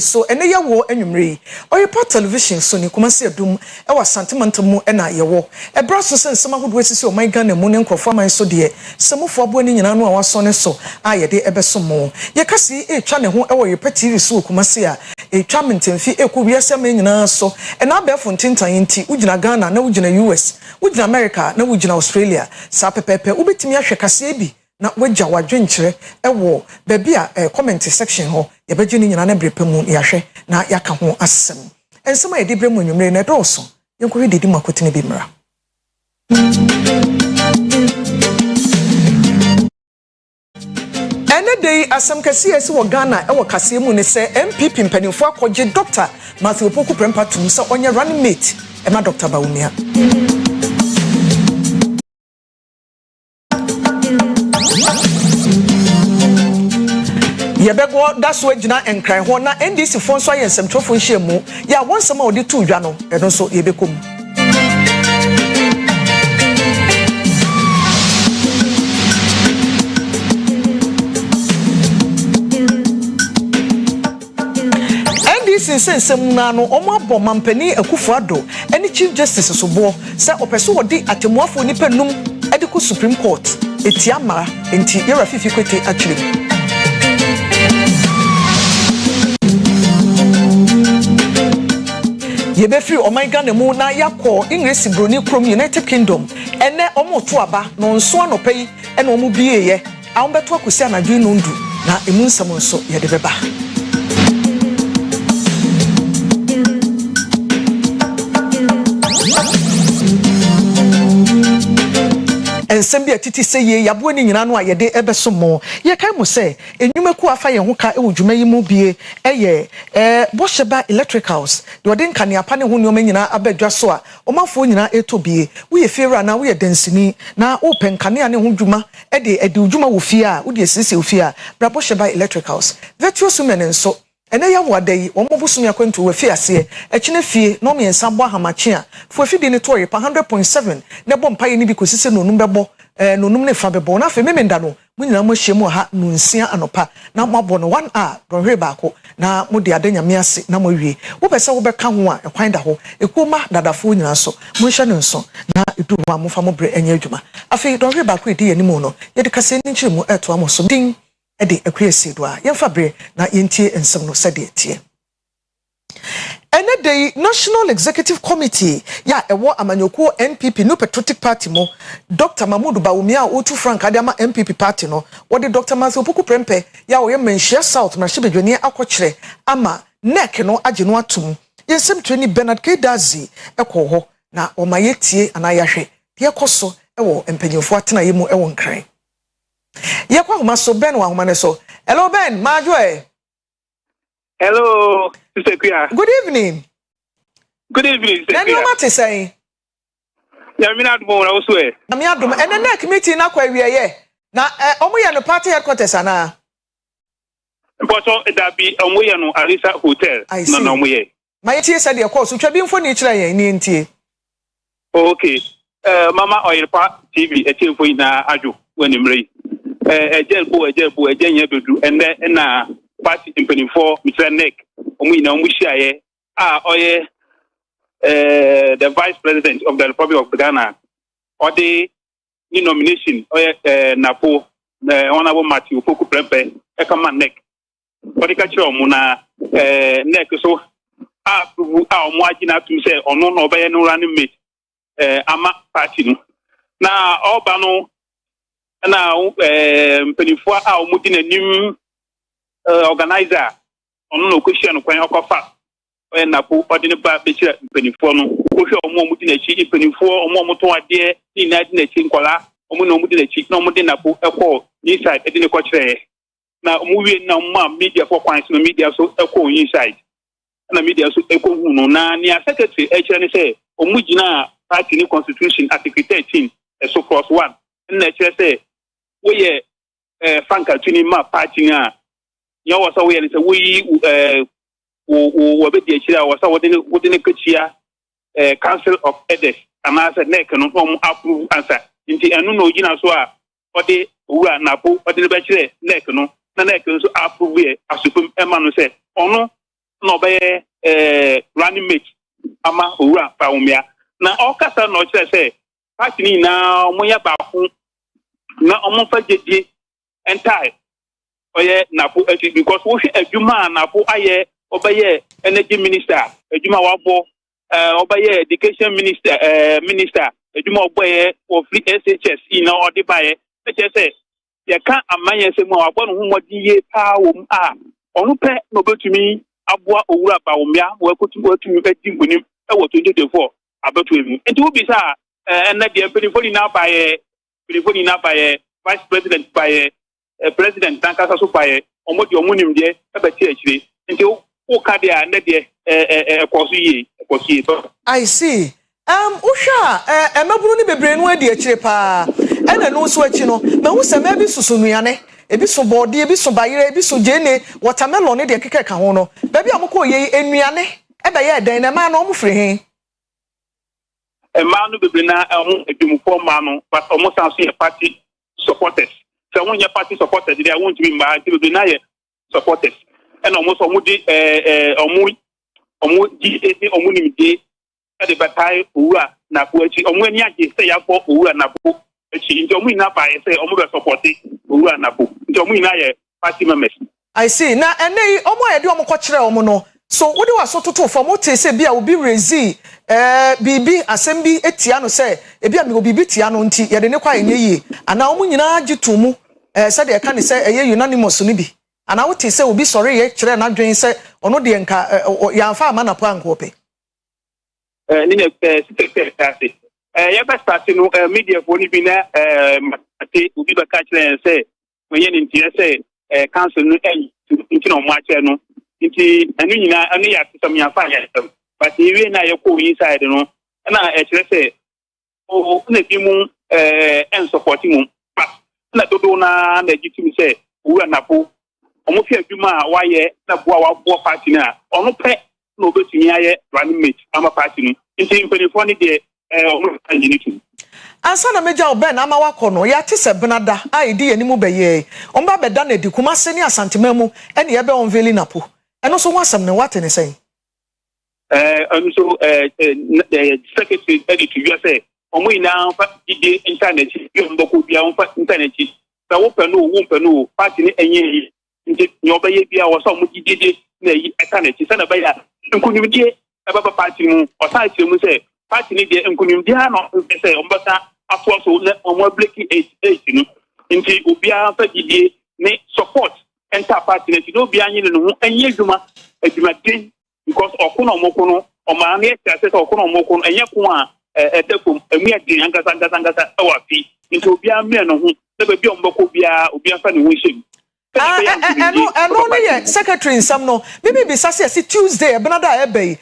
so ene ya wo anwumre Oyerepa television so ni kuma se adum e wa sentiment mu e na ye wo e bra so sensem ahodo asisi o man Ghana mu ne nkrofo man so de semufo abo ni nyina no a waso ne so a ye de ebesomo ye kasi e twa ne ho e Oyerepa TV so kuma se a e twa mentemfi e ko wiase man nyina so e na abefo ntintan nti ugina Ghana na ugina US ugina America na ugina Australia sa pepepe ubetimi ahwe kase bi na wagya wadwenkyere ewo baabi a comment section ho yebegye ni nyina na brepemu yahwe na yaka ho asem ensem a yedi bremu nwumre na dɔɔso yenkohwe didi makotene bi mra ene dey asem kase esi wo Ghana ewo kase mu ne se MPP mpanimfo akɔgye Dr. Matthew Opoku Prempa tum se onye running mate ema Dr. Bawumia yebego daso agina enkran ho na NDC fo nso ayensem trofo nhye mu ya wonsem a odi tu dwa no eno so yebekom NDC sensem na no omo abɔ mampani Akufo-Addo ene Chief Justice sobo se opeso wodi atemuafo nipa num edi ko Supreme Court etia mara enti yera fifi kwete atwere yebefiri oman Ghana mu na yakɔ English Broni Krom United Kingdom ene omoto aba no nso anopai ene omu bieye a ombeto akosi anadwe nondu na emu nsam nso yede beba ensem bi atiti se ye yabo ni nyina no ayede ebesomo ye kai mo se enwumaku afa ye ho ka e wodwuma yi mu bie eye Bosheba Electricals de odin kane apa ne ho ne nyina abadwa so a omafo nyina etobie wo ye fera na wo ye dansini na wo penkane ane ho dwuma ede udwuma wo fie a wo de sisi wo fie a bra Bosheba Electricals virtuous women nso ene ya wadai omobusumi Akwantuo we fie ase ekine fie no miensa bo ahamache a fo afidi ne to Oyerepa 100.7 ne bo mpaye ni bi kosise no num bebo no num ne fa bebo na fe memenda no munyina mo hyemu ha no nsia anopa na mabo no 1 hour donhwe baako na mo de adanya me ase na mo wie wo pese wo beka ho a ekwan da ho ekoma dadafo nyina so mo hye ne nso na edu ho amofa mo bre enya adwuma afi donhwe baako edi yanimu no ye de kase ni nkyeremu eto amoso din ede akwesi do a yemfa bre na yentie ensem no sede etie ene dey National Executive Committee ya ewo amanyoko NPP no Patriotic Party mo Dr. Mahmoud Bawumia otu Frank Adama MPP party no wodi Dr. Matthew Opoku Prempa ya wo ye Manhyia South na Hyebedwani akɔkyerɛ ama nek no agye no atum yensem treni Bernard Kedazi ekɔ ho na omayetie anayahwe de ekoso ewo empanyimfo atena yemu ewo nkran yakwa homa so Ben wa homa ne so hello Ben majoe hello Sister Kuya. Good evening. Good evening, Sister Kuya. Nani o mate say? Ya mi na adum na wo so e. Na mi adum ene na committee na kwa wieye. Na omo ye no party headquarters ana. But da bi omo ye no Arisa Hotel na omo ye. Ma ye tie said e course twa bi mfo ni kira ye ni ntie. Okay. Mama Oyerepa TV etie fo ina aju wani mrei. Ejelbo ejenye bedu ende na party impenifo Mr. Nick omu ina omu shiaye oye the vice president of the Republic of Ghana or the nomination oye napo honorable Matthew Opoku Prempa ekama Nick or the catcher omu na Nick so omu agina tum say ono no obaye no running mate ama party no na oba no na impenifo omu di nanim organizer ono no question kwan okofa na po odine ba be kire penifo no ohwe omo di na chi penifo omo to ade ni na di na chi nkola omo na omo di na chi na omo di na po ekọ inside edine ko kire na omo wie na omo media for kwan so media so ekọ inside na media so ekọ hu no na ni secretary ekire ne say omo gina party ni constitution article 13 so clause 1 na ekire say we ye fanka tuni ma party na ya wasa we ne say we wo be die kira wasa wodine kachia council of elders anasa nek no approve answer nti enu no gina so a ode owura na po ode be kire nek no na nek so approve e asupum ema no say ono no be running mate ama Obra Akwantuo na okasa no kire say party ni na omoya ba ko na omofa jeje entai oye napo because wo hwe adwuma napo aye obeye energy minister adwuma wabo obeye education minister adwuma oboye of SHS ina odibaye say ye kan amanye se mu wabo no humodi ye pa wo a onu pe no betumi aboa Obra Akwantuo wo akotumi edi ngunim e wo 2024 abetu emu enti wo bi sa na de penifoni na baye vice president baye president tankasa so baye omodi omunim de e beti akire enti wo ka de na de ekosu yi I see. Usha emabunu ni bebre no adi akire pa ena no so achi no ma hu se ma bi susunuane ebi so body ebi so bayire ebi so jene watermelon ne de keke ka ho no ba bi amko ye enuane e ba ye den na ma no omfre he man no bebre na edumufo man no but almost as party supporters so when your party supporters they want to be mad bebre na ye supporters and almost omudi GAC omunimide e de batai Obra na ko achi omu ani age say ya for Obra na ko achi nti omu ina ba ye say omu be support Obra na ko nti omu ina ye party members. I see. Na ene omu ye de omu ko kire omu no so wodi waso toto for mo te say bia obi rezi bibi asem bi etia no say ebia me obi bitia no nti ye de ne kwa enye yi ana omu nyina gitumu say de ka ne say eye unanimous no bi ana wote say obi sorry ye kire na dwen say ono de nka ya mfa ama na po ankope ni ne secretary ya ba start no media for ni bi na ate obi ba ka kire say when ye nti say council no nti no mo a kire no nti anu nyina anu ya tsam ya fa ya tsam but iwe na ye ko inside no na kire say o na bi mu en support mu na dodo na legitime say Obra na po omo fi adwuma wa ye na boa wa bo party na ono pe no betumi aye running mate ama party no nti impenifo ni de omo anjinitu ansa na meja oben ama wakọ no ya te se benada a edi animu beye omba beda na di kuma se ni asantemamu ene ye be onveli napo eno so wasam ne wate ne sen anu so secretary edit you say omo ina fa ide internet yo mboko bia on fa internet sa wo penu party ni enye nti nyoba ye bia wo so mo gidede na yi internet sa na ba ya nkunimdie e baba party mu o sa ti mu say party ni de nkunimdie no say ombata afo so le omo bleki 88 no nti obia fa gidie ni support enter party ni no bia nyi no ho enye adwuma den because okono omokono o ma na e say okono omokono enye ko a edefom emu adin angasa e wa fi nti obia me no ho na ba bia ombako obia fa ne ho hyem eno ne ye secretary nsam no bibi bi sase si Tuesday benada ebe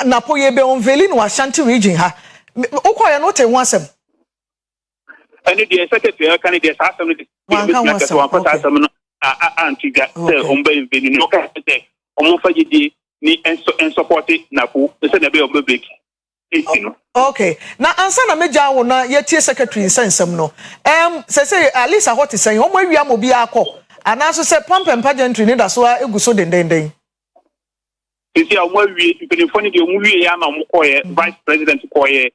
napo ye be onveli no Ashanti region ha okoye no te ho asem ene the secretary kan the asem no the one pata asem no antiga say omba inveli no ka say omofa gidi ni en support napo say na be omba break. Okay. Na ansa na meja wo na ye tie secretary nsam no say Alisa what is saying omo awia mo bi akọ anaso se pompe pageantry ne da so eguso dendenden isi omo awie impedifoni de omo wie ya na omo koye vice president koye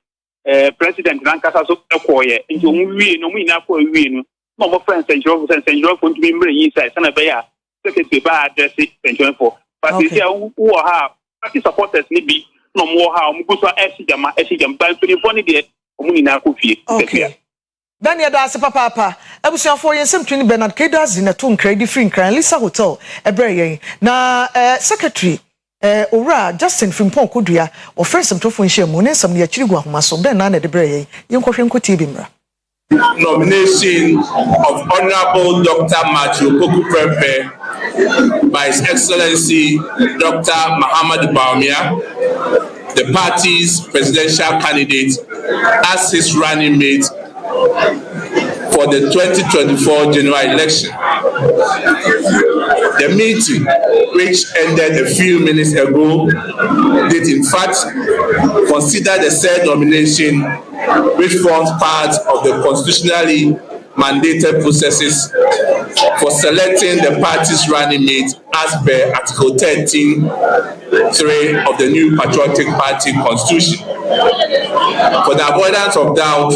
president nankasa so koye nti omo wie no mo ina ko wie no na omo friend senjuro for ntumi mbre yi sai sana be ya secretary ba address senjuro for but isi wo ha party supporters ni bi no mo ha omo guso esijama ba impedifoni de omo ina ko fie okay. Daniel Dase papa abusuafo yensem twini Bernard Kedazi na to nkra di free nkran Lisa Hotel ebreye na secretary Obra Justin Frimpong Kodua o first some tofo nhia mu ne sam ne akiri gu ahoma so ben na na de breye yenkohwe nkoti bi mra nomination of Honorable Dr. Matthew Poku Prempe by His Excellency Dr. Muhammad Bawumia, the party's presidential candidate, as his running mate for the 2024 general election. The meeting, which ended a few minutes ago, did in fact consider the said nomination, which forms part of the constitutionally mandated processes for selecting the party's running mate as per Article 13(3) of the new Patriotic Party Constitution. For the avoidance of doubt,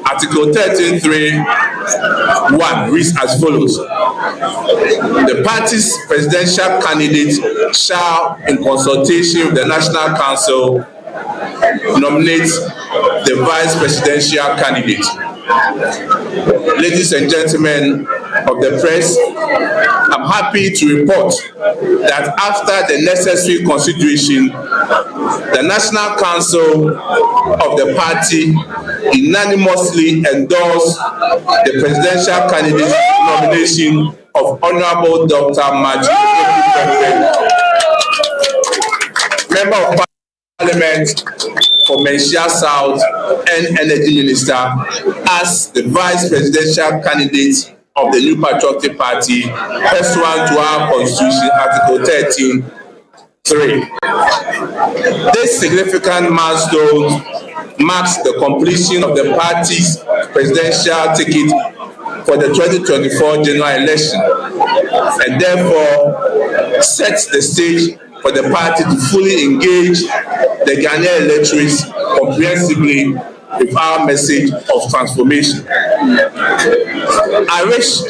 Article 13(3)(1) reads as follows: the party's presidential candidate shall, in consultation with the National Council, nominate the vice presidential candidate. Ladies and gentlemen of the press, I'm happy to report that after the necessary consideration, the National Council of the party unanimously endorsed the presidential candidate nomination of Honorable Dr. Maju, Member of Parliament for Menchia South and Energy Minister, as the Vice Presidential candidate of the New Patriotic Party, pursuant to our Constitution, Article 13(3). This significant milestone marks the completion of the party's presidential ticket for the 2024 general election, and therefore sets the stage for the party to fully engage the Ghanaian electorate comprehensively with our message of transformation. I wish.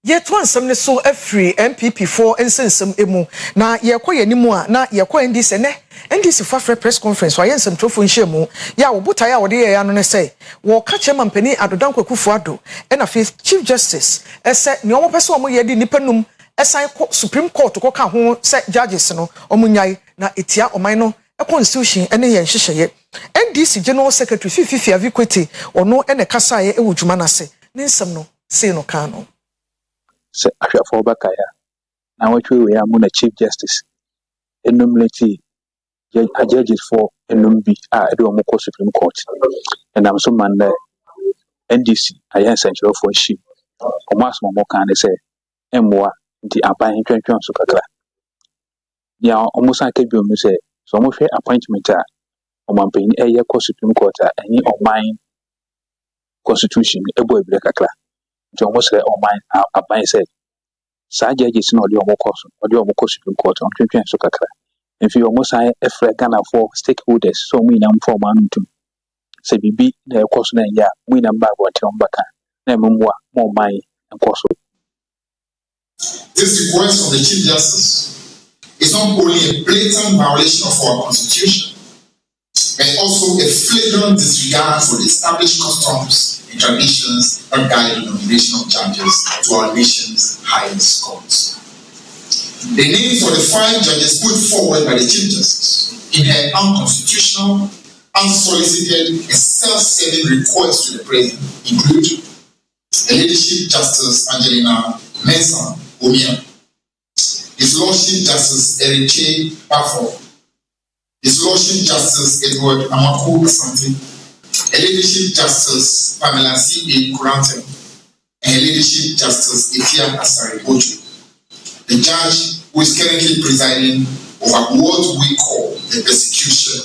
Yet one some so free MPP4 and sensum emu na yekoye nimu a na yekoye ndise ne ndise fa press conference wa yensem trofo nhemu ya wo botae a wo de ya no ne say wo ka chema mpani adodan kwakufu ado na fe Chief Justice ese ne omo pese omo ye di nipanum esan Supreme Court ko ka ho se judges no omunyai na etia oman no constitution ene ye nhyehyeye NDC General Secretary Fifi Avikwete ono ene kasa ye ewudwuma na se ne nsem no sei no ka no se ahwefo bakaya na watwe we amu na Chief Justice enumerate judges for enumbi edo omo Supreme Court and am so man NDC ayen central for shi omo asmo mo kan say emwa nti aban twentwen so kakra ya omo san ka biom say so omo hwe appointment a omo ampanyin eye Supreme Court a eni oman constitution ebo ebire kakra nti omo sere oman aban say sa judges no de omo Supreme Court on twentwen so kakra enfi omo san efre Ghana for stakeholders so mu ina mfo ma ntum se bibi na ekoso na ya mu ina mba bote ombaka na memwa mo man enkoso. This request of the Chief Justice is not only a blatant violation of our Constitution, but also a flagrant disregard for the established customs and traditions that guide the nomination of judges to our nation's highest courts. The names of the 5 judges put forward by the Chief Justice in her unconstitutional, unsolicited, and self-serving request to the President include the Leadership Justice Angelina Mensah Omia, His Lordship Justice Eriche Bafo, His Lordship Justice Edward Amaku Asante, a Leadership Justice Pamela C.A. Kurante, and a Leadership Justice Ifia Asari Ojo, the judge who is currently presiding over what we call the persecution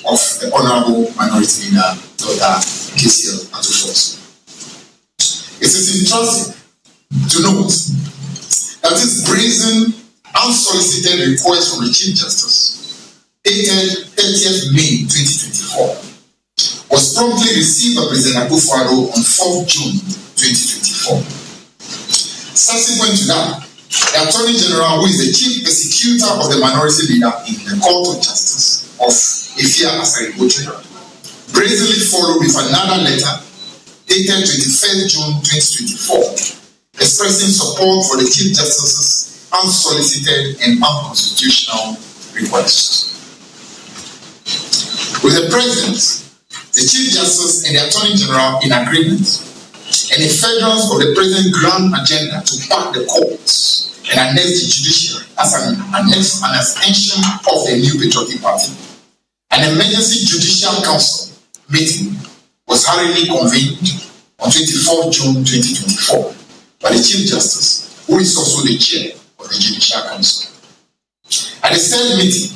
of the Honorable Minority Leader, Dr. KCL Atufos. It is interesting to note that this brazen, unsolicited request from the Chief Justice, dated 30th May 2024, was promptly received by President Akufo-Addo on 4th June 2024. Subsequent to that, the Attorney General, who is the chief persecutor of the minority leader in the Court of Justice of Ifia Asari Ojo, brazenly followed with another letter dated 21st June 2024, expressing support for the Chief Justice's unsolicited and unconstitutional requests. With the President, the Chief Justice and the Attorney General in agreement, and the federals of the present grand agenda to back the courts and annex the judiciary as an extension of the new Patriotic Party, an emergency judicial council meeting was hurriedly convened on 24 June 2024 by the Chief Justice, who is also the chair of the Judicial Council. At the said meeting,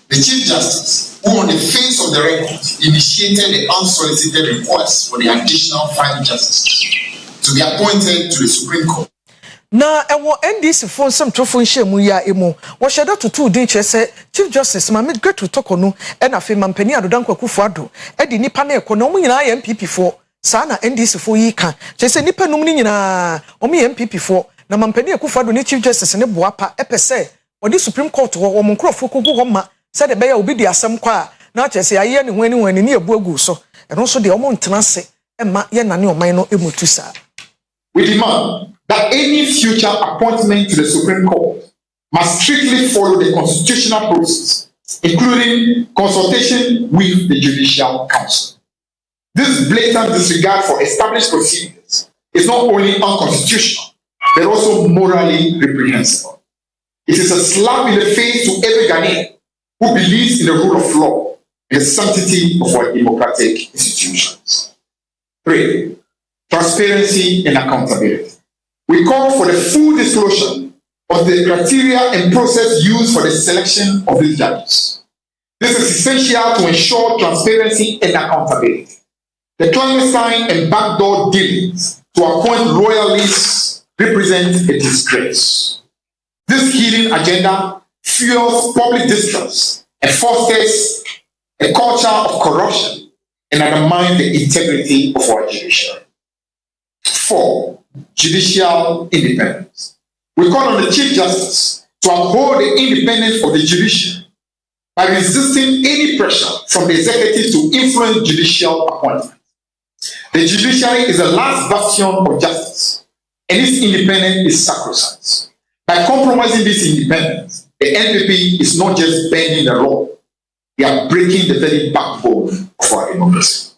the Chief Justice, who on the face of the record initiated the unsolicited request for the additional 5 justices, to be appointed to the Supreme Court. Na ewo NDC fo nsem trofo nhemu ya emu wo hyeda tutu din kyese Chief Justice Mame Gretu Tokonu e na fe mampani adodankwa Kufuado e di nipa na ekọ na omu nyina ya MPP fo saa na NDC fo yi ka kyese nipa num ni nyina omu ya MPP fo na mampani Kufuado ni Chief Justice ne boapa epese odi Supreme Court wo nkrofo kogu ho ma se de be ya obi di asem kwa na kyese aye ne ho ani ne ebu agu so eno so de omo ntena se e ma ye nane oman no emutu saa. We demand that any future appointment to the Supreme Court must strictly follow the constitutional process, including consultation with the Judicial Council. This blatant disregard for established procedures is not only unconstitutional, but also morally reprehensible. It is a slap in the face to every Ghanaian who believes in the rule of law and the sanctity of our democratic institutions. 3. Transparency and accountability. We call for the full disclosure of the criteria and process used for the selection of these judges. This is essential to ensure transparency and accountability. The clandestine and backdoor dealings to appoint royalists represent a disgrace. This hidden agenda fuels public distrust and fosters a culture of corruption and undermines the integrity of our judiciary. 4. Judicial independence. We call on the Chief Justice to uphold the independence of the judiciary by resisting any pressure from the executive to influence judicial appointments. The judiciary is the last bastion of justice, and its independence is sacrosanct. By compromising this independence, the NPP is not just bending the law, they are breaking the very backbone of our democracy.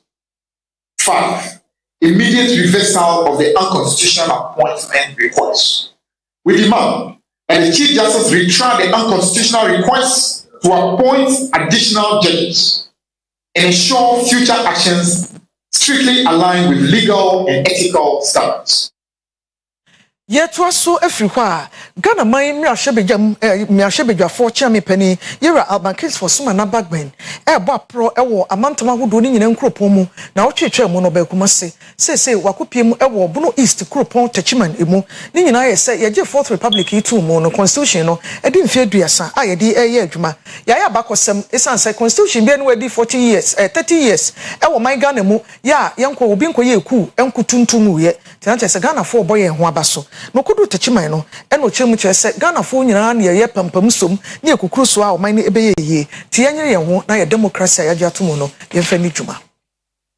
5. Immediate reversal of the unconstitutional appointment request. We demand that the Chief Justice retract the unconstitutional request to appoint additional judges and ensure future actions strictly aligned with legal and ethical standards. Yetwa so Africa Ghana man miahebedwa for chairman penny yera Alban case for suma na bagben bo apro ewo amantama hodo ni nyina nkropon mu na otwetwe mu no ba kumase se wakopiem ewo Bono East kropon tachiman emu ni nyina ye se yeje Fourth Republic itu mu no constitution no edi mfe aduasa a yede eye adwuma ya bakosem esanse constitution bi no edi 40 years 30 years ewo man Ghana mu ya yenko obi nkoye eku enkutuntum ye tinante se Ghana for boye ho abaso no kudu tachiman no eno chemu chese Ghana fo nyina na ye pampam som na ekukuru so a oman ne ebeye ye ti yanyere ye ho na ye democracy ya jatumo no ye mfa ni dwuma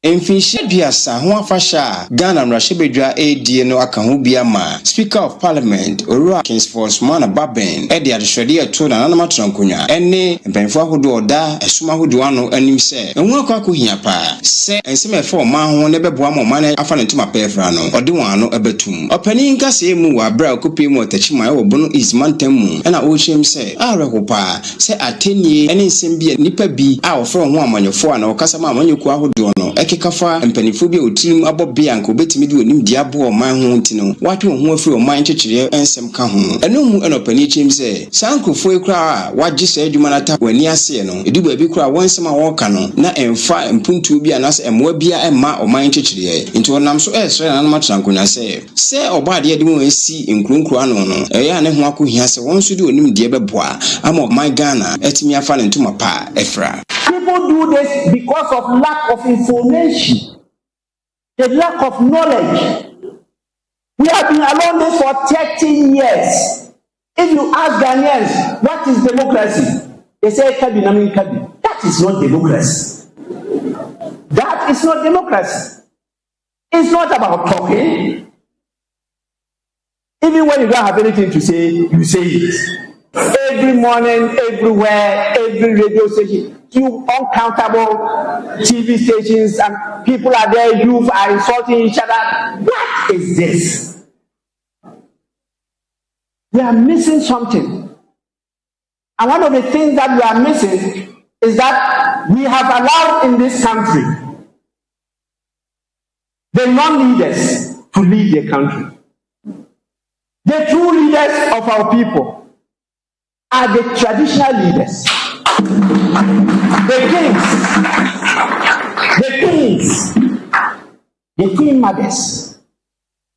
Emfinshi biasa ho afasha Ghana mrashebedwa ADA no aka ho biama Speaker of Parliament Obra Akwantuo na Baben e de adhwede ato na nanama trankonya ene mpanfo ahodo oda esuma ahodo ano anim se enwo akwakohia pa se enseme fe oman ho ne beboa ma oman afa ne ntoma pefra no ode wan ano ebetum opani nkase mu wa bra akopie mu otachima e Bono East mantam mu na o chem se arehopa se atenie ene nsem bia nipa bi a ofro ho amanyofo a na okasa ma amanyoku ahodo no kafa mpanifo bi otirim abobia nko betimi di onim dia bo oman ho ntino watwe ho afiri oman kyekere ensem ka ho eno mu enopani chim se sankrofo ekra wagye sa adwuma nata wani ase no edibu abi kra wonsem a woka no na emfa mpuntu bi anase emwa bia emma oman kyekere nti onam so esre na anama trankonya se obade ade mu esi nkronkro ano no eya ne ho akohia se wonso di onim dia beboa ama oman Ghana etimi afa ne ntoma pa efra. People do this because of lack of information, the lack of knowledge. We have been along this for 30 years. If you ask Ghanaians, what is democracy? They say, Kabi, Namin Kabi. That is not democracy. That is not democracy. It's not about talking. Even when you don't have anything to say, you say it. Every morning, everywhere, every radio station, you uncountable TV stations, and people are there, you are insulting each other. What is this? We are missing something. And one of the things that we are missing is that we have allowed in this country the non-leaders to lead the country. The true leaders of our people are the traditional leaders, the kings, the queen mothers,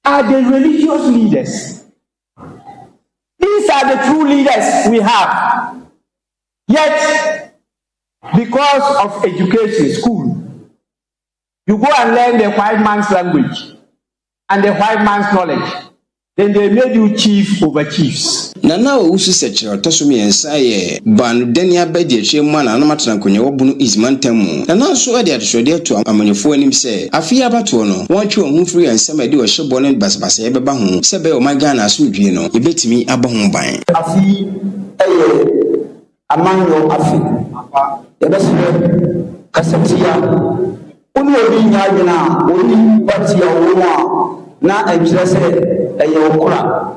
are the religious leaders. These are the true leaders we have. Yet, because of education, school, you go and learn the white man's language and the white man's knowledge. Then they made you chief over chiefs. Nana usu sechere otosumi ensaye banu denia bedi eche mwana anamatana konye wobunu izmantemu. Nana so ade adhwede to amanyefo anim se afia abato no wontwe ohun free ensema de ohye ne basabasa yebeba ho se be o magana asomdwie no yebetimi aba ho ban. Afi amanyo afi. Yebese kasetia onu obi nyaadwena oni batia wo na ekyerese okura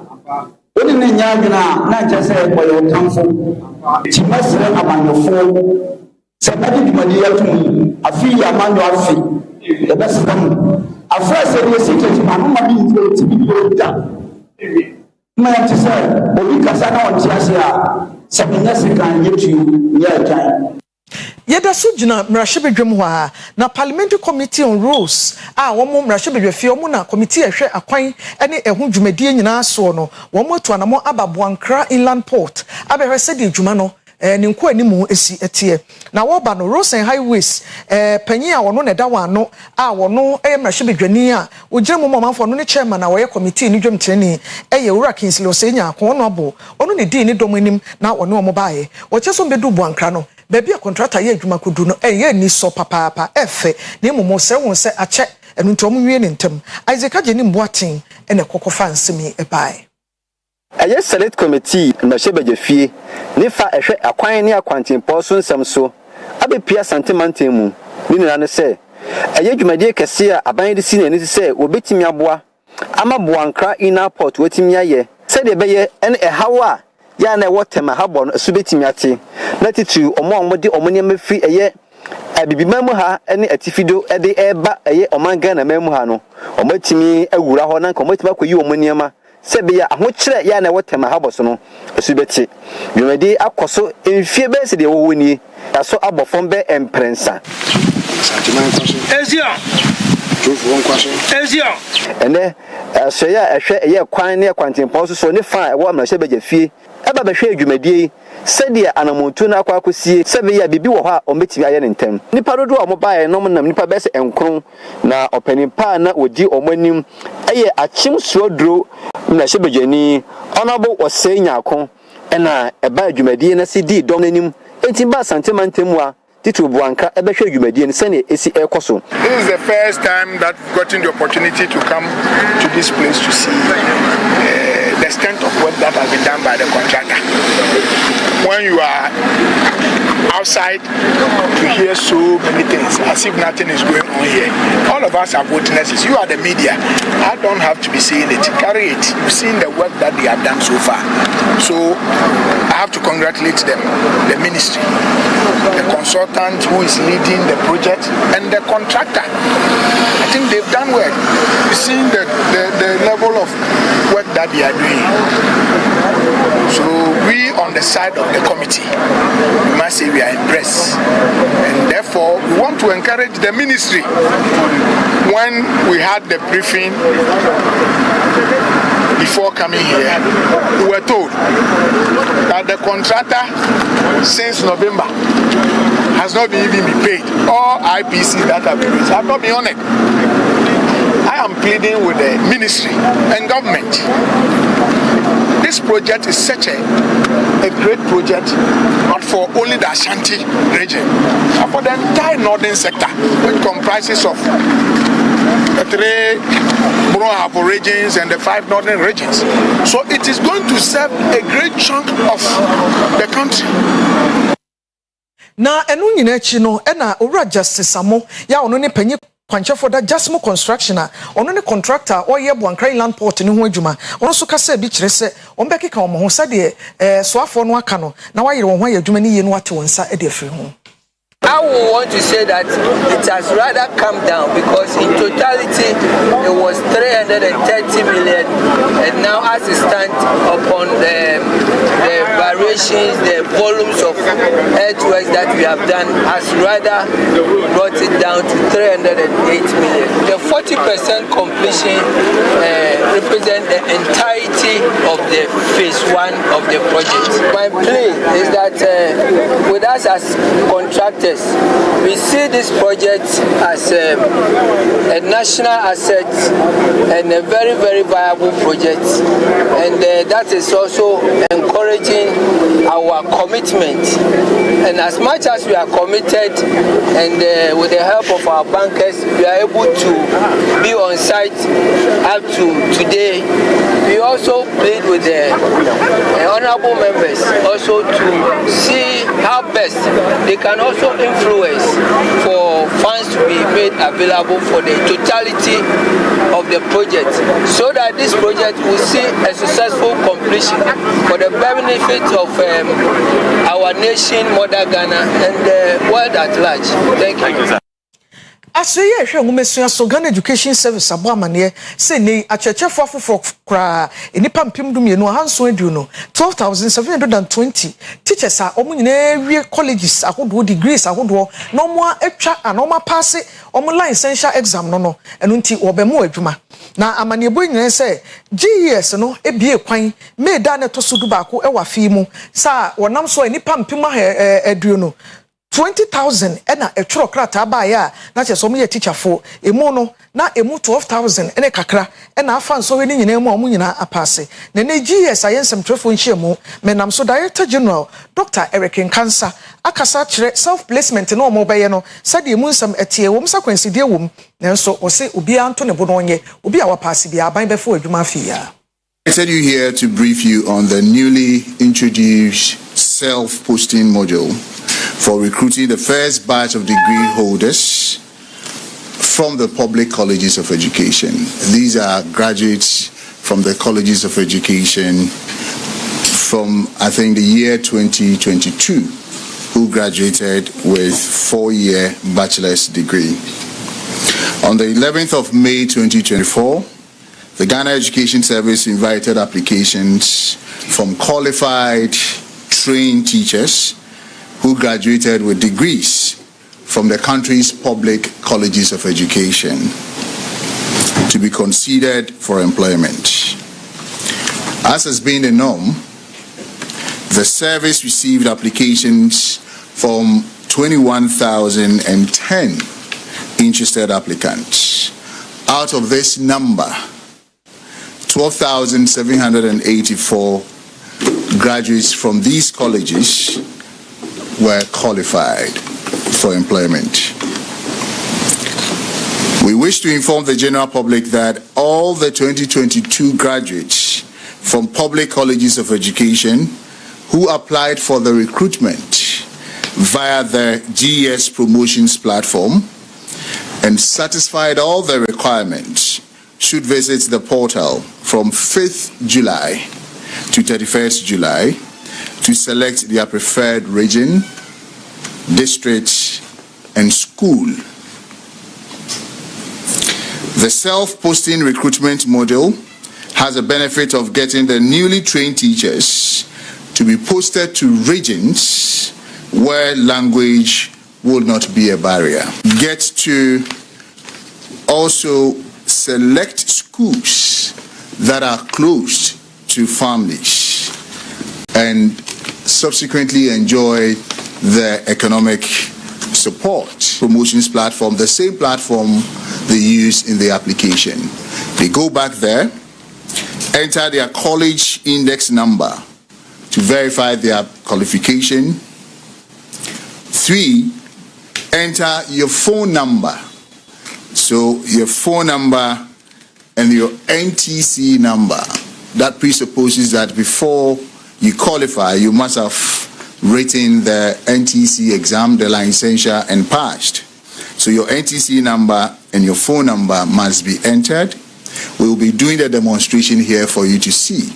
oni ne nyaadwena na kyerese oyo kamfo timasre amanyofo sabadi dimadi yatum afi amanyo afi yebese kam afrase de secret manuma bi nti bi da ma kyerese obi kasa na on kyerese a sabenya sekan yetu ya kan Yeda so gina mrashebedwem ho a na parliamentary committee on rules a womo mrashebedwefie omo na committee ehwe akwan ene ehu dwumadie nyina so no womo to anamo ababoankra inland port abehwese de dwuma no ne nko animu esi etie na woba no roads and highways panyi a wono ne da wano a wono mrashebedwani a ogira mo manfo no ne chairman na woye committee ni dwemtreni Obra Akwantuo osenya akon no abo ono ne di ni domanim na wono omo baaye wo cheso bedu boankra no Baby a contractor ye adwuma kodu no ye ni so papa efe na momo se won se ache enu ntom wie ne ntem Isaac ageni mboaten ene kokofa nsemi ebae Aye select committee na shebejefie ne fa ehwe akwan ne akwantempo so nsem so abepia santimanten mu ni nina ne se aye dwumadie kese a aban de sine ni se obetimi aboa ama boankra ina port wetimi aye se de beye ene ehawa ya na wotema habo no subetimi ate na titu omo de omone mafi eye abibimam ha ene atifido ede eba eye omanga na mamu ha no omatimi awura ho na nka omatimi akoyi omone ma sebe ya ahokyere ya na wotema habo so no subeti dwumadi akoso enfie be se de wowoni aso abofom be emprensa ene so ya ehwe eye kwan ne kwantempo so ne fa ewo amra shebejafie eba behwe adwumadie sedia anamontu na akwakosie sebe ya bibi wo ha ometimi aye ne ntem nipa dodo o mobaye no nam nipa bese enkron na opanipa na odi omanim eye achim suodro na shebejani onabo osenya akon ena eba adwumadie na sidi dom nanim entimba santimantem wa titu buanka ebehwe adwumadie ne sene esi ekoso. This is the first time that we've gotten the opportunity to come to this place to see the extent of work that has been done by the contractor. When you are outside, you hear so many things as if nothing is going on here. All of us are witnesses. You are the media. I don't have to be saying it. Carry it. You've seen the work that they have done so far. So I have to congratulate them, the ministry, the consultant who is leading the project, and the contractor. I think they've done well. You've seen the level of work that they are doing. So we on the side of the committee, we must say we are impressed, and therefore we want to encourage the ministry. When we had the briefing before coming here, we were told that the contractor since November has not even been paid. All IPC that have been raised have not been on it. I am pleading with the ministry and government. This project is such a great project, not for only the Ashanti region, but for the entire northern sector, which comprises of the 3 Bro-Havo regions and the 5 northern regions. So it is going to serve a great chunk of the country. Na enu nyina chi no na Owura Justice Amo ya ono ne panyi kwanche for that Jasmo construction a ono ne contractor oye Boankra Land Port ne ho adwuma ono so kasa bi kire se ombekeka omo ho sade soafo no aka no na wayere won ho adwuma ne ye no ate wonsa e de afiri ho. I would want to say that it has rather come down because in totality it was 330 million, and now as it stands upon the variations, the volumes of earthworks that we have done has rather brought it down to 308 million. The 40% completion represents the entirety of the phase 1 of the project. My plea is that with us as contractors, we see this project as a national asset and a very, very viable project, and that is also encouraging our commitment. And as much as we are committed, and with the help of our bankers, we are able to be on site up to today. We also plead with the honorable members also to see how best they can also influence for funds to be made available for the totality of the project, so that this project will see a successful completion for the benefit of our nation, Mother Ghana, and the world at large. Thank you. Asoye ehwe ngumesua so Ghana Education Service abo amane se nei achechefo afofo kra enipa mpem dum ye no hanso edu no 12,720 teachers a omunyina wie colleges ahodo degrees ahodo no mo atwa anoma pass omo licensure exam no eno nti obemu adwuma na amane ebo nyina se GES no ebie kwan meda na to so du ba ko ewa fi mu sa wonam so enipa mpem edu no 20,000 ena etro krata ba ya na che so mo ye teacher fo emu no na emu 12,000 ene kakra ena afa so we ni nyina emu omu nyina apase na GS ayensem trefo nchiemu menam so Director General Dr. Eric Nkansa akasa kire self placement no omo beye no sade emu nsam etie wo msa kwansidie wo nanso o se obi anto ne bono onye obi a wapase bia aban befo adwuma afia. I said you here to brief you on the newly introduced self-posting module for recruiting the first batch of degree holders from the public colleges of education. These are graduates from the colleges of education from, I think, the year 2022, who graduated with 4-year bachelor's degree. On the 11th of May 2024, the Ghana Education Service invited applications from qualified trained teachers who graduated with degrees from the country's public colleges of education to be considered for employment. As has been the norm, the service received applications from 21,010 interested applicants. Out of this number, 12,784 graduates from these colleges were qualified for employment. We wish to inform the general public that all the 2022 graduates from public colleges of education who applied for the recruitment via the GES promotions platform and satisfied all the requirements should visit the portal from 5th July to 31st July to select their preferred region, district, and school. The self-posting recruitment model has a benefit of getting the newly trained teachers to be posted to regions where language will not be a barrier. Get to also select schools that are close to families and subsequently enjoy the economic support. Promotions platform, the same platform they use in the application. They go back there, enter their college index number to verify their qualification. 3, enter your phone number. So your phone number and your NTC number. That presupposes that before you qualify, you must have written the NTC exam, the licensure, and passed. So your NTC number and your phone number must be entered. We will be doing the demonstration here for you to see.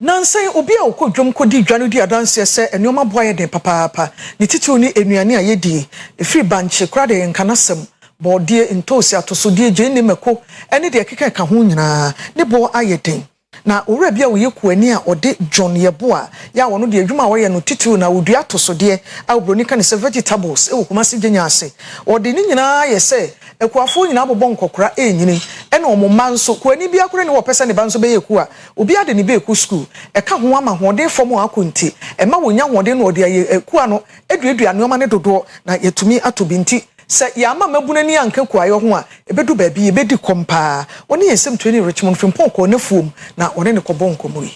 Nansen obi a okodwom kodi dwanu di adanse se enioma boaye den papa ne titiw ni enuane a yedi efiri banche kura de nkanasem bode ntosi atosodie gyenni meko ene de keka ka ho nyina ne bo ayeden na owura bia wo yeku ani a ode John Yebo a ya wono de adwuma a woye no titiw na odua atosodie a obroni ka ne se vegetables e wo kuma se gyenya ase ode ni nyina ye se ekuafo nyina abobɔ nkokora enyini ene omoma nso ko ani bia kora ne wo pese ne ba nso be yeku a obi ade ne be eku school eka ho ama hode fom akonti ema wonya hode no ode eku ano eduadua ne oma ne dodo na yetumi atobinti se ya ama mabunani anka kuayo ho a ebedu ba bi ebedi kompa oni yesem 20 Richmond Frimpong ko na fuom na one ne kɔbɔ nkomoyi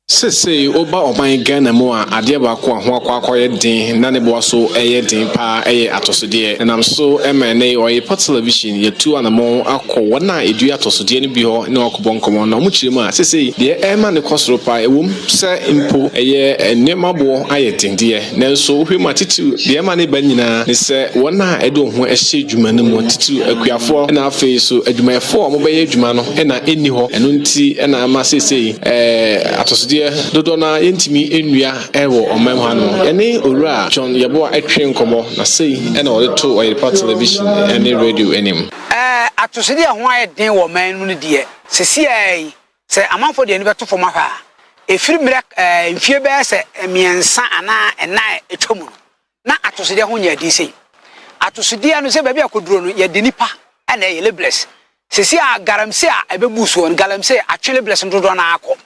Sese oba oban Ghana mu a ade ba ko ho akwakoye din na ne bo so eye din pa eye atosode na so emene Oyerepa television yetu anamo akọ wona edu atosode ne bi ho ne okobọ nkomo na mu kyerem a sese de ema ne kosoro pa ewom se impo eye enemabo aye din de na so hwema titu de ema ne ba nyina ne se wona edo ho ehye dwuma ne mu titu akuafo na afei so adwumayefo mo be ye dwuma no na eni ho eno nti na ama sese atosode dodo na yentimi enua ewo omem ha no ene owura John Yebo atwe nkomo na sei ena ode to Oyerepa television ene radio enim atosede ho ayeden wo man no de sesi ai se amanfo de ni beto fo mafa efiri mira mfie be se miensa ana ena etwamu na atosede ho nya di sei atosede anu se baabi akoduro no ye de nipa ana ye labels sesi a garamse a ebebuso on galamse atwele bless ndodo na akọ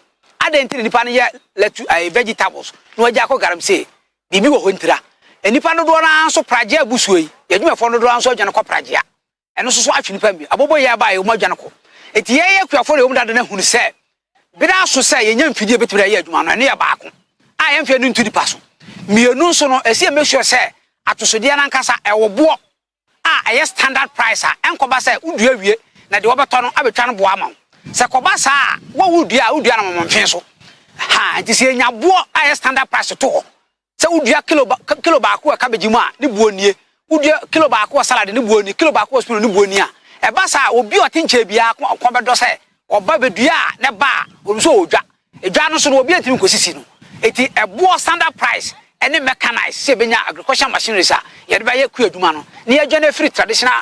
adenti nipa ne ye letu vegetables no agya akọ garamse bibi wo hontira enipa no do na so praje abusuoi yadwumefo no do na so agya no kọ praje eno so so atwe nipa bi abobo ye ba ye mo agya no kọ eti ye kuafo re wo dade na hunu se bida so se ye nya mfidie betibra ye adwuma no ene ye baako a ye mfie no ntu dipa so mienu so no esi make sure se atosode na nkasa ewobo a ye standard price a enkoba se udua wie na de wobeto no abetwa no bo ama se koba sa wo udua na momfin so ha nti se nya bo a standard price to se udua kilo ba ko ka bejimu a ne buonie udua kilo ba ko salad ne buonie kilo ba ko spoon ne buonie a e ba sa obi otinche bia ko bedo se oba bedua ne ba o so odwa edwa no so no obi atimi kosisi no eti e bo standard price ene mechanized se benya agricultural machineries a ye de ba ye ku aduma no ne ye gene free traditional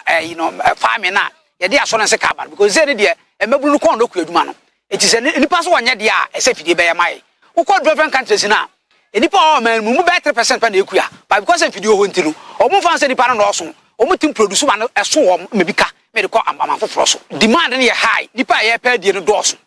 farming na ye de aso no se ka ba because ze ne de emebulu no kon no ku aduma no eti se nipa so wonye de a ese fidie be ye mai wo ko different countries na nipa o man mu be 3% pa na eku ya but because fidie ho ntinu o mu fan se nipa no so o mu tim produce ma no eso wo mebika me de ko amafoforo so demand ne ye high nipa ye pa die no do so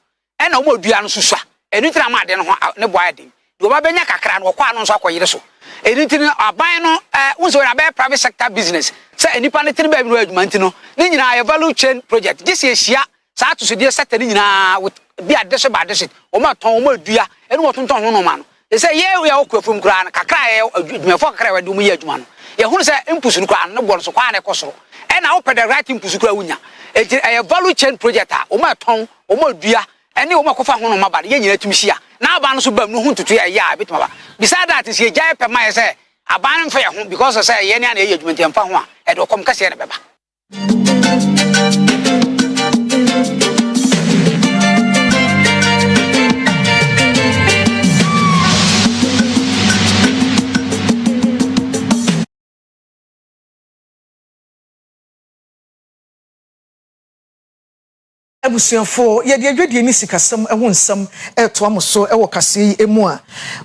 e na o mu adua no susua enu tira ma de no ho ne boa de do ba benya kakra no kwa no so akoyire so enu tiri aban no wonso na be private sector business se nipa ne tiri ba bi no adwuma ntino ni nyina ye value chain project this ye hia sa to so de sector ni nyina bi adeso ba adeso o ma ton o ma dua enu wo tonton ho no ma no e se ye ya okofum kura na kakra ye adwumefo kakra we do mu ye adwuma no ye hunu se impusu no kura no bo so kwa na ekosoro e na wo pede right impusu kura wunya e ye value chain project a o ma ton o ma dua ene o ma kofa ho no ma ba ye nyina tumi hia na aba no so bam no hu tutu ya bituma ba beside that is ye jai pe ma ye se aban mfa ye ho because say ye ne na ye adwuma ntemfa ho a e do kom kase ne beba Ebusuafo ye de adwedie ni sikasem eho nsem eto amoso ewo kase emu a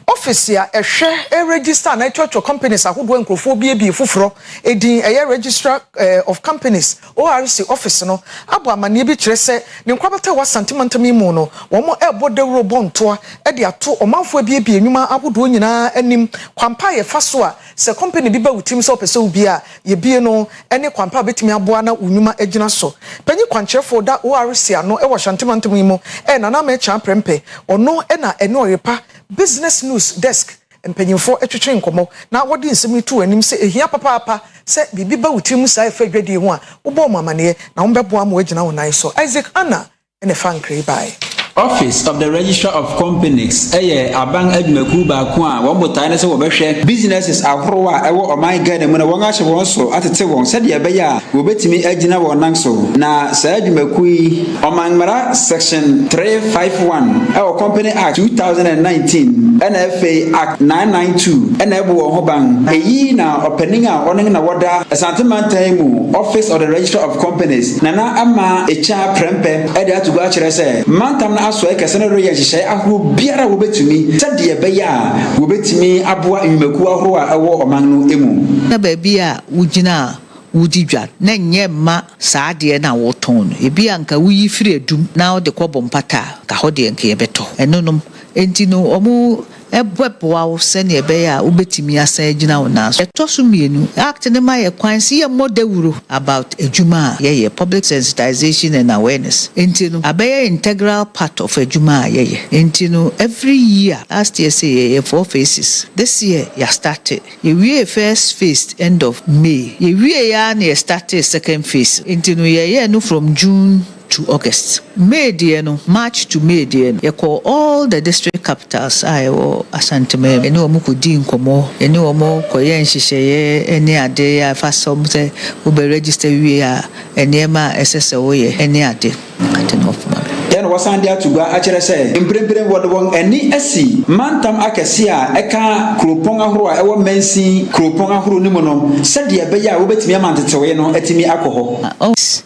office a ehwe register na etwetwo companies ahodo nkrofo bi foforo edin registrar of companies ORC office no abo amane bi kire se ne nkwabata wa santimentami mu no wo mo ebo de robonto e de ato omanfo bi enwuma ahodo nyina anim kwampa ye faso a se company bi ba wutim se opese obi a ye bie no ene kwampa betimi aboa na unwuma agina so panyi kwankyerefo da ORC no e wo shantimantam mu na na me cha prempe ono na ene Oyerepa business news desk empanyimfo etwetwe nkomo na wodi nsemi tu anim se ehia papa se bibi ba wutim sa efa dwadi ho a wo bo mamane na wo beboa mo agina wo nan so Isaac Anna ene fankre bai Office of the Registrar of Companies abang adwumaku baako a wɔn botae ne sɛ wɔbɛhwɛ businesses ahorow a ɛwɔ ɔman Ghana mu na wɔn ahyɛ wɔn so atete wɔn sɛdeɛ ɛbɛyɛ a wɔbɛtumi agyina wɔn nan so na saa adwumaku yi ɔmanmmara section 351 ɛwɔ Company Act 2019 ɛna afei Act 992 ɛna ɛbɔ wɔn ho ban eyi na ɔpanin a ɔne na wɔda Asante Mantam mu Office of the Registrar of Companies nana ama echa prempe ɛde atugu akyerɛ sɛ mantam na aso ɛkɛse no reyɛ hyehyɛ ahorow biara wɔbɛtumi sɛdeɛ ɛbɛyɛ a wɔbɛtumi aboa nnwumaku ahorow a ɛwɔ ɔman no emu na baabi a wugina wudi dwa na nyɛ ma saa deɛ na wɔtɔn no ebi anka wuyi firi adum na wɔde kɔbɔ mpata ka hɔ deɛ nka yɛbɛtɔ ɛnonom enti no ɔmo ɛbɛboa wo sɛne ɛbɛyɛ a wobɛtumi asa gyina wo na so ɛtɔ so mmienu act ne ma yɛ kwan si yɛ mmɔdawuro about adwuma a yɛyɛ public sensitization and awareness enti no abɛyɛ integral part of adwuma a yɛyɛ enti no every year last year say yɛyɛ 4 phases this year yɛ started yɛwie first phase end of May yɛwie ya na yɛ started second phase enti no yɛyɛ no from June to August. May dear no, March to May dear no. You call all the district capitals or Asanteme. Any one could din komo. Any one more koyen shishaye. Any ade fast some say will be registered we are any ma SSO any ade. Cutting off man. Then wasan dia to go akyerɛ sɛ mprempren wɔde wɔn ani asi mantam akɛse a ɛka kuropɔn ahorow a ɛwɔ mansi kuropɔn ahorow no mu no sɛdeɛ ɛbɛyɛ a wobɛtumi amantetewe no atumi akɔ hɔ.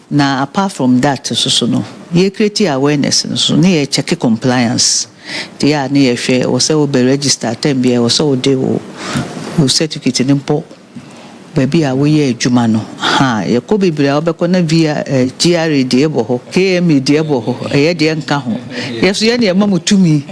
Now, apart from that, so no, you create awareness, so near check compliance. The year near share or so be registered 10 years or so they will certificate in import. Baby, I will hear Jumano. Ha, you could be Brabacona via GRA Diabo, KM Diabo, a Yadian Caho. Yes, Yanni, Mamma to me,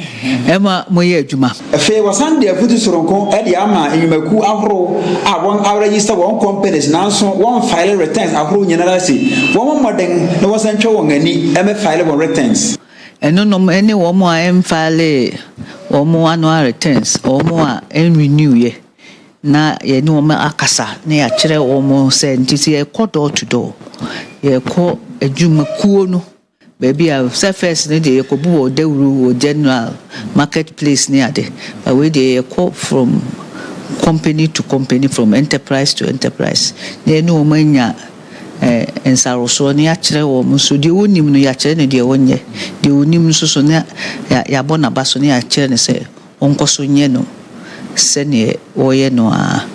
Emma Moye Juma. A fair was Sunday, a Futu Soronco, Ediama, and Yumaku Ahro. I want our register one companies now, so one file returns Ahro Generasi. One more than no wasn't showing any M file on returns. And no any one more M file or more annual returns or more and renew ye. Na ye no ma akasa na ya kyerɛ omo sɛ ntisi ye kɔ door to door ye kɔ adwumakuo no baabi a surface ne de ye kɔ bu dawuru o general marketplace ne ade but we de ye kɔ from company to company from enterprise to enterprise ne no manya ensaroso ne ya kyerɛ omo so de onim no ya kyerɛ ne de wonye de onim so so ne ya bɔ na ba so ne ya kyerɛ ne sɛ onko so nye no sene oye no a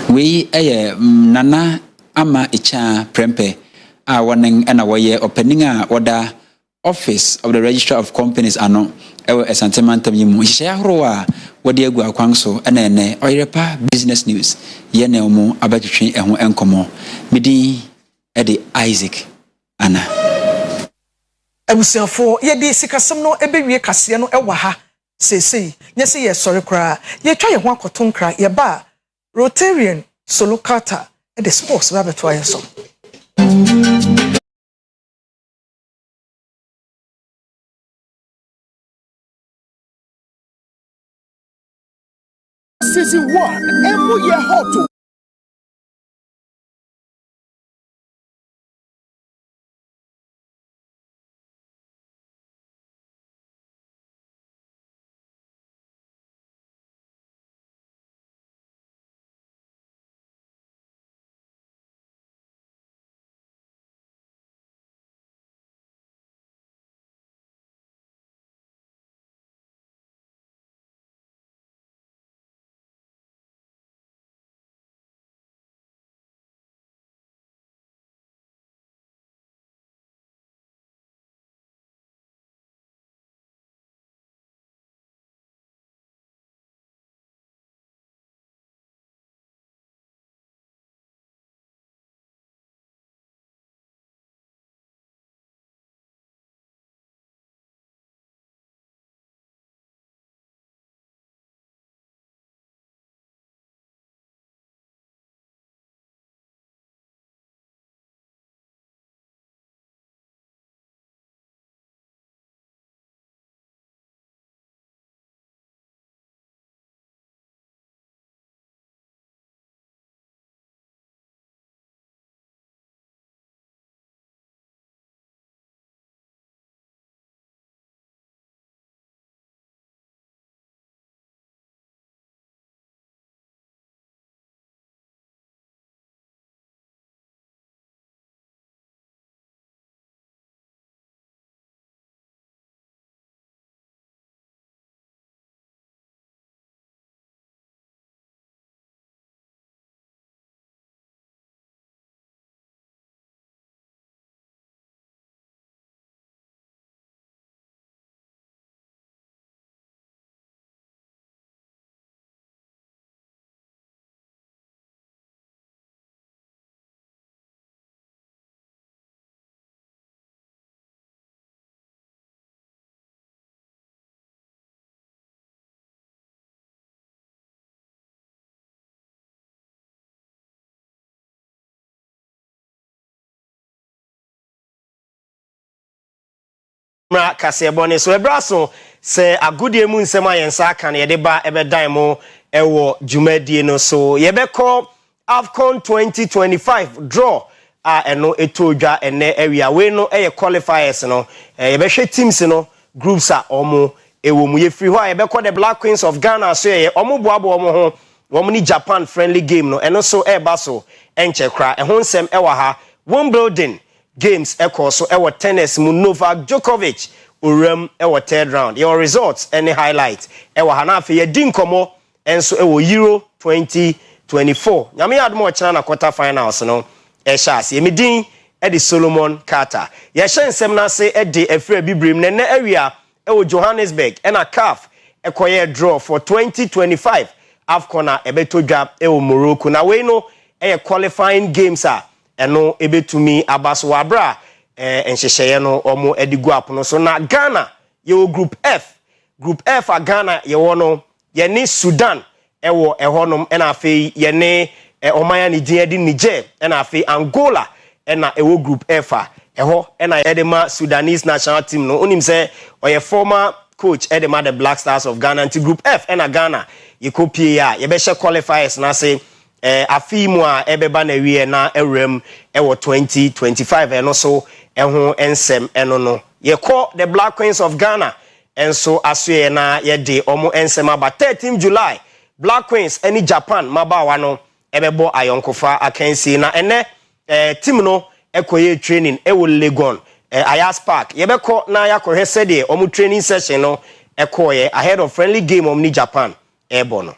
we nana ama echa prempe a wonen na woye opening a oda Office of the Registrar of Companies ano ewe Asante Mantam yimu hye ahoro a wode agu akwan so na ene Oyerepa Business News ye na omo abatwetwe eho enkomo medi ede Isaac ana abusiafo ye di sikasem no ebewie kase no ewa ha sesei nyese ye sorry kra ye twa ye ho akoton kra ye ba Rotarian solo kata e the sports ba beto aye so Season 1 emu ye hot mra kasebone so ebraso se agudie mu nsem ayensa aka na yede ba ebedan mo ewo dwumadie no so yebekọ AFCON 2025 draw eno etodwa ene area we no eye qualifiers no yebehwe teams no groups omo ewo mu ye free ho yebekọ the Black Queens of Ghana so ye omo boabo omo ho omo ni Japan friendly game no eno so eba so enche kra ehon nsem ewa ha Wimbledon games so ewo tennis mu Novak Djokovic uram ewo third round your results any highlight ewo hanafe ye dinkomo enso ewo Euro 2024 nyame admo chana na quarter finals no eshas yemidin edi Solomon Carter ye hensem na se edi efre bibrim ne area ewo Johannesburg ena CAF ekoye draw for 2025 AFCON ebetodwa ewo Morocco na we no qualifying games eno ebetumi abaso wabra enhyehyeye no omo edigu apono so na Ghana ye group F a Ghana ye wono ye ni Sudan ewo ehonom ena afei ye ne omaya ni din edi Niger ena afei Angola ena ewo group F eho ena edema Sudanese national team no onim se oye former coach edema the Black Stars of Ghana anti group F ena Ghana ye kopie ya ye be qualifiers na say afimu ebeba na wie na ewrem ewo 2025 eno so eho ensem eno no ye call the Black Queens of Ghana enso asue na ye de omo ensem aba 13 July Black Queens any Japan mabawa no ebebo ayonkofa akansi na ene team no ekoye training ewo Legon Ayas Park ye beko na yakohwe sede omo training session no ekoye ahead of friendly game omni Japan ebono.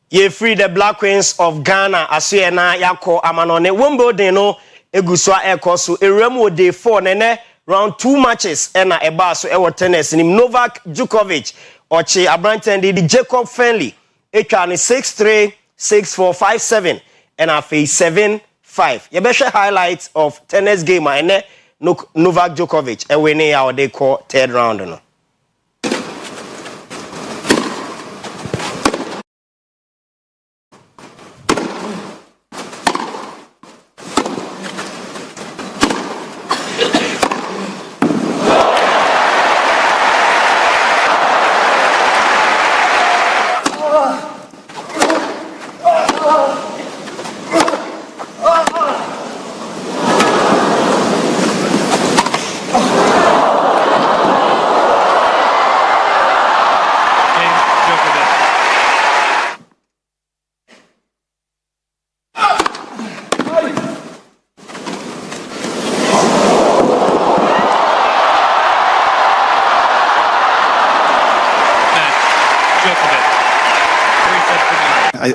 Ye free the Black Queens of Ghana asue na yako amanone Wimbledon no eguswa ekoso eremu day 4 nene round 2 matches ena eba so ewo tennis ni Novak Djokovic ochi abrantende di Jacob Fenley etwa ni 6-3 6-4 5-7 ena fe 7-5 ye be share highlights of tennis game ene Novak Djokovic e win ya they call third round no.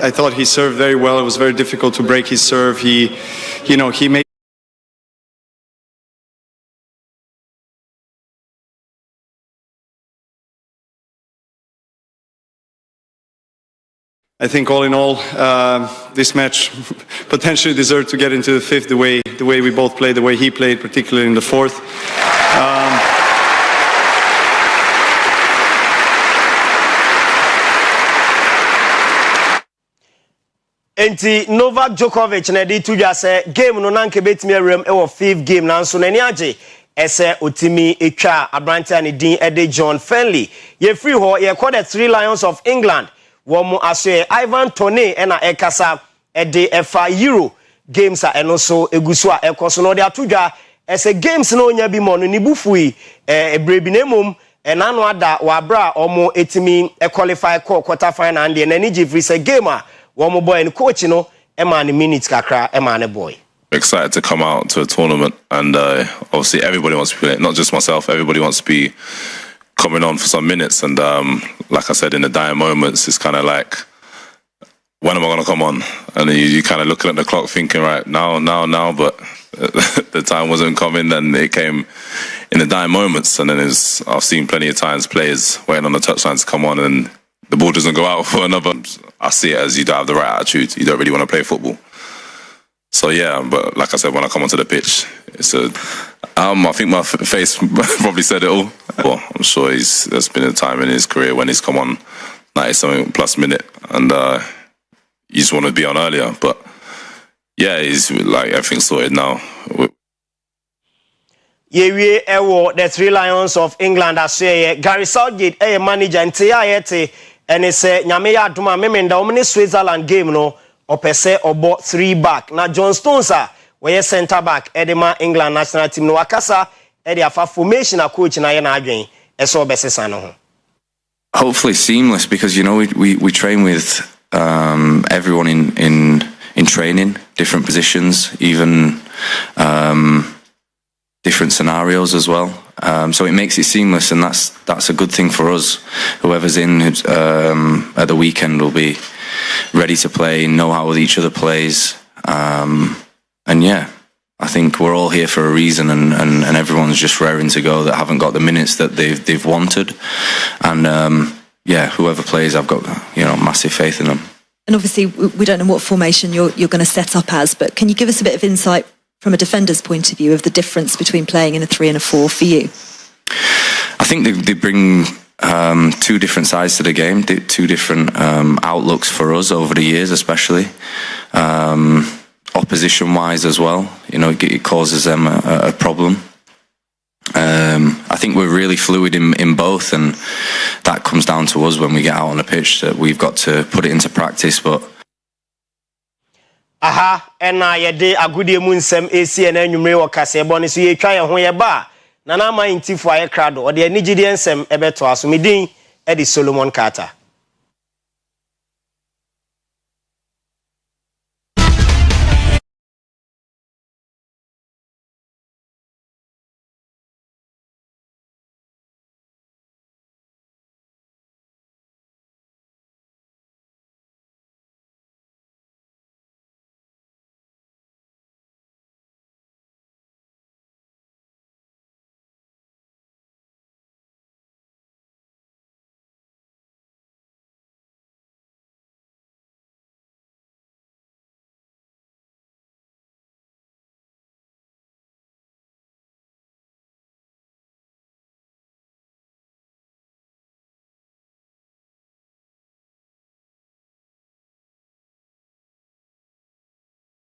I thought he served very well. It was very difficult to break his serve. He made. I think all in all, this match potentially deserved to get into the fifth. The way we both played, the way he played, particularly in the fourth. Enti Novak Djokovic na di tuja se game no nanke betimi awrem e wo fifth game nanso nani age ese otimi etwa abrante ne din ede John Fenley ye free ho ye call the Three Lions of England wo mu aso Ivan Toney na ekasa ede efa Euro games a eno so egusu a ekoso no de atudwa ese games no onya bi mo no ni bufui ebrebi na mom enano ada wabra omo etimi qualify quarter final and nani gifri se game a one boy and coach no e man minutes kakra e man boy excited to come out to a tournament, and obviously everybody wants to be playing, not just myself. Everybody wants to be coming on for some minutes, and like I said, in the dying moments, it's kind of like, when am I going to come on? And you kind of looking at the clock thinking, right, now, but the time wasn't coming, and it came in the dying moments. And then I've seen plenty of times players waiting on the touchline to come on, and the ball doesn't go out for another. I see it as you don't have the right attitude. You don't really want to play football. So yeah, but like I said, when I come onto the pitch, I think my face probably said it all. Well, I'm sure there's been a time in his career when he's come on 90-something plus minute, and you just want to be on earlier. But yeah, he's like, everything's sorted now. We the Three Lions of England. I say Gary Southgate, manager, and and it's Nyame Aduma Memenda omni Switzerland game no opese obo 3 back. Na John Stones we center back edema England national team no akasa e afa formation a coach na ye na adwen eso obesesa no. Hopefully seamless, because you know we train with everyone in training, different positions, even different scenarios as well. So it makes it seamless, and that's a good thing for us. Whoever's in at the weekend will be ready to play, know how each other plays, and yeah, I think we're all here for a reason, and everyone's just raring to go that haven't got the minutes that they've wanted, and yeah, whoever plays, I've got massive faith in them. And obviously, we don't know what formation you're going to set up as, but can you give us a bit of insight from a defender's point of view of the difference between playing in a 3 and a 4 for you? I think they bring two different sides to the game, two different outlooks for us over the years, especially opposition-wise as well. It causes them a problem. I think we're really fluid in both, and that comes down to us when we get out on the pitch, that we've got to put it into practice. But yede agudie mu nsem esi na anwumre wo kasebo ne so ye twa ye ho ye ba na na ma intifo aye krado o de anigide nsem ebeto aso medin e di Solomon Carter.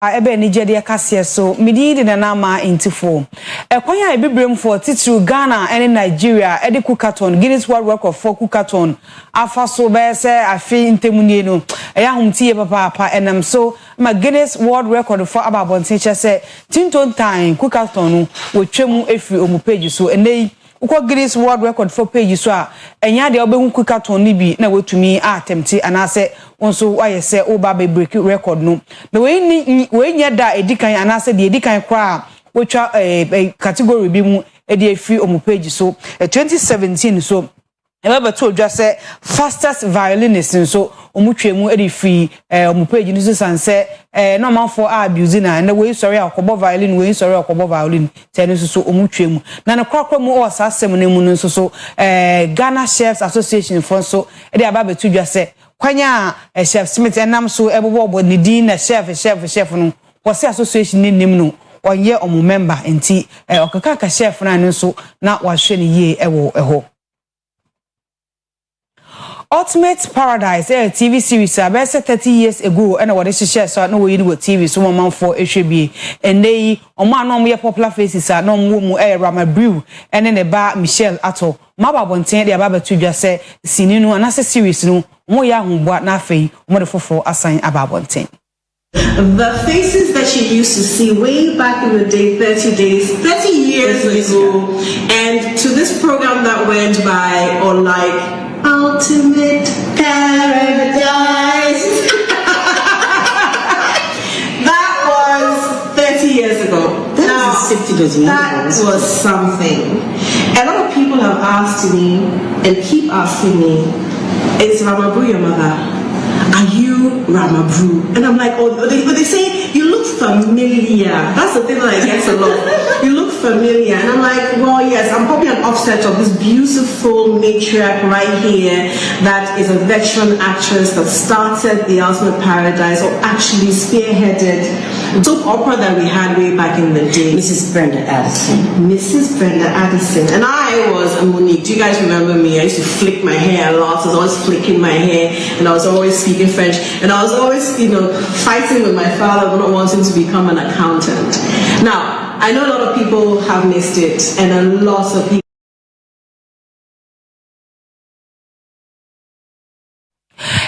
Ebe Nigeria kase so mididi na nama intifo ekwanya ebibrem for titru Ghana and Nigeria edi kukaton Guinness World Record for kukaton afa so be se afi ntemunie no eya humtie papa enam so ma Guinness World Record for ababonte che se tinton time kukaton no wo twemu efi omu page so enei uko Guinness World Record for page so a enya de obehu kukaton ni bi na wetumi attempt anase onso waye se oba be break record no na we nya da edikan anase de edikan kwa wotwa category bi mu edi afi omu page so 2017 so ebe to dwa se fastest violinist so omutwemu edi fi omu page ni so sanse no man for abuse na we sorry akobo violin we sorry akobo violin tene so omutwemu na na kwakwa mu o sasem na mu no so Ghana Chefs Association for so edi aba to dwa se kwanya Chef Smith enam so ebobo ni din na chef no wose association ni nim no onye omu member enti okaka ka chef na no so na wahwe ni ye eho Ultimate Paradise TV series about 30 years ago and what is share so no we with TV so man for HB and they no more popular faces are no mu Rama Brew and then the bar Michelle Ato maba bonten de aba to just say sininu anase series no mo ya hu boa na afei mo de foforo assign aba bonten. The faces that you used to see way back in the day, 30 years ago, and to this program that went by, or like Ultimate Paradise. That was 30 years That was something. A lot of people have asked me and keep asking me, is Ramabru your mother? Are you Ramabru? And I'm like, oh, they say, you look familiar. That's the thing that I get a lot. You look familiar. And I'm like, well, yes, I'm probably an offset of this beautiful matriarch right here that is a veteran actress that started The Ultimate Paradise, or actually spearheaded the soap opera that we had way back in the day. Mrs. Brenda Addison. Mrs. Brenda Addison. And I was a Monique. Do you guys remember me? I used to flick my hair a lot. I was always flicking my hair, and I was always speaking French, and I was always, fighting with my father, not wanting to become an accountant. Now, I know a lot of people have missed it, and a lot of people.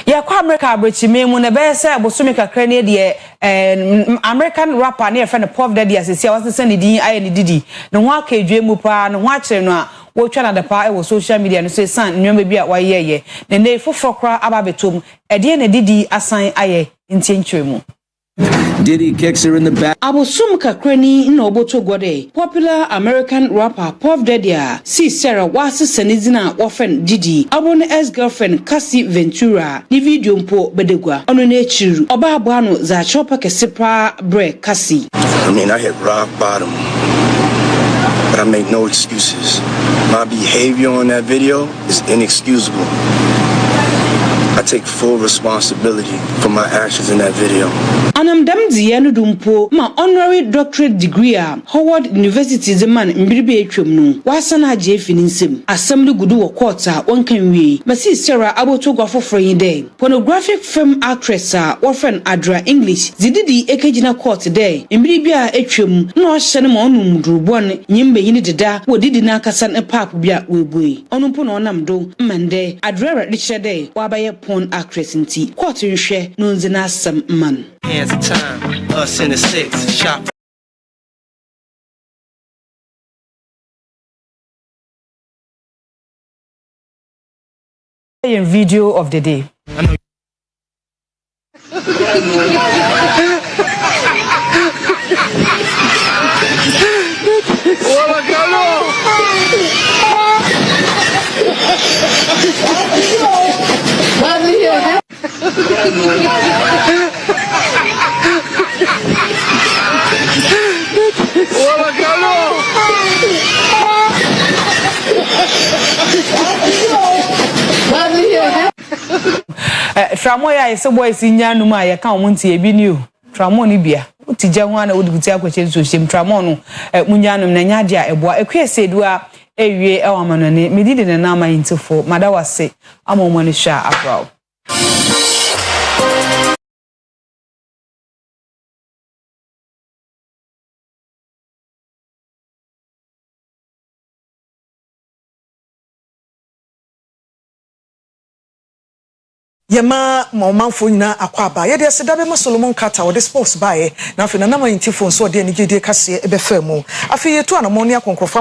Yeah, America abrochime mu na be say abosome kakra ne de American rapper ne friend Puff Daddy asese a wase send din aye ne didi ne ho aka edwe mu pa ne ho akere no a wo twa na da pa e wo social media no say san nnyoma bi a wayeye ne ne foforo kra ababetom e de ne didi asan aye ntientwe mu. Diddy kicks her in the back. Abosum kakrani na oboto gode. Popular American rapper Puff Daddy si Sarah wase senizina wofen Diddy. Abone ex-girlfriend Cassie Ventura. Ni video mpo bedegwa. Ono na echiru. Oba abano za chopa kesepra bre Cassie. I mean, I hit rock bottom, but I make no excuses. My behavior on that video is inexcusable. I take full responsibility for my actions in that video. Anamdam Zianu Dumpo, my honorary doctorate degree Howard University Zeman Mbiribe Etwemnu. Wasana Jefinisim. Assembly Gudu Quarter, one can we. Masi Sarah Abotogo for free day. Pornographic film actress, Orphan Adra English, Zididi Ekejina Court today. Mbiribia Etwem, no Shanamon Mudrubuan, Yimbe Yinida, wo didi nakasan a pap bia webui. Onumpono Namdo, Mande, Adra Richard Day, Wabaye porn actress in tea. Quarter share, Nunzina some man. Hands of time, us in the six, shop. Video of the day. I know. Tramo ya ese boys nyanu ma ya kan omunti ebi ni o tramo ni bia utija ho ana odiguti akwache so shem tramo no munyanu na nyade a eboa ekwesedu a ewie e wa manone medidi na na ma yintifo madawase amommo ni sha abraw. Yema mamanfo nyina akwaba ye de sedabe ma Solomon Carter wo de sports bae na afi na na ma yintifo so de ni gede kase ebe fa mu afi yetu anamo ne akonkrofo